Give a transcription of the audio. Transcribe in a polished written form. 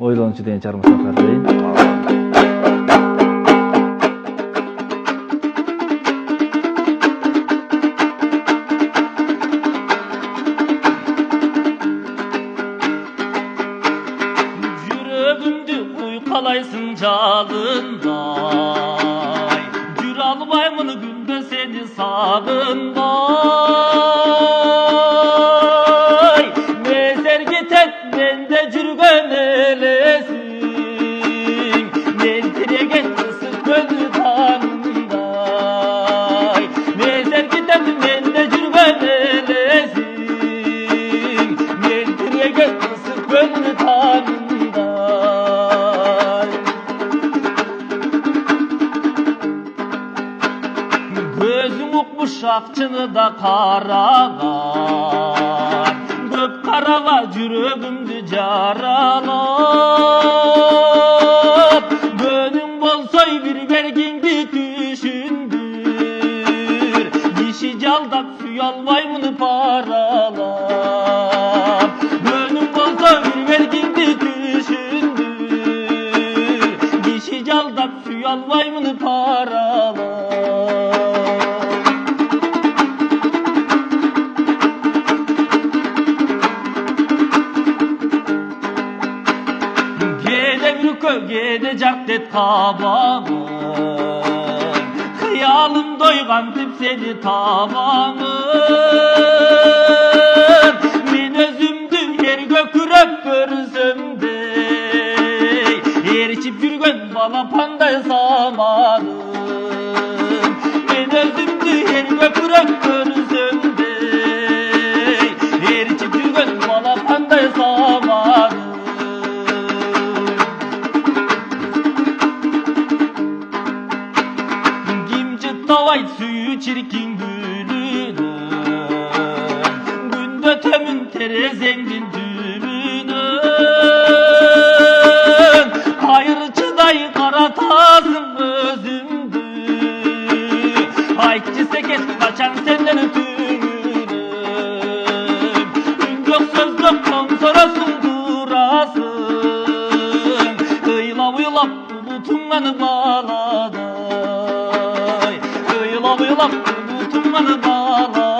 Ойлончу деген чыгармасына каардайын. Жүрөгүмдү уйкалайсың жалындай, жүрө албаймын күндө сени сагынбай. Мезер кетет менде жүргөн элесиң, мен тиреген ысык көлдү танымдай. Мезер кетет менде жүргөн элесиң, мен тиреген ысык көлдү танымдай. Gözüm ukmuş akçını da karalar, köp karala жүрөгүмдү жаралап. Gönüm bolsoy bir bergingdi düşündür, dişi caldap suy albaymın paralap. Gönüm bolsoy bir bergingdi düşündür, dişi caldap suy albaymın paralap. Gede caktet kabağın, hıyalım doygan tip seni tabağın. Men özümdü yer göküröp görünsömde, erişip жүргөн balapanday samanım. Men özümdü yer göküröp görünsömde, erişip жүргөн balapanday samanım. Davay suyu çirkin gülünün, günde tömün terezengin düğünün. Hayırçıday karatasın özümdü, aytçı seket kaçan senden ötürünüm. Ün yok söz yok konsorasın durasın, Kıylap uylap bulutun bağladı. Yılap yılap bulutun bana bağla.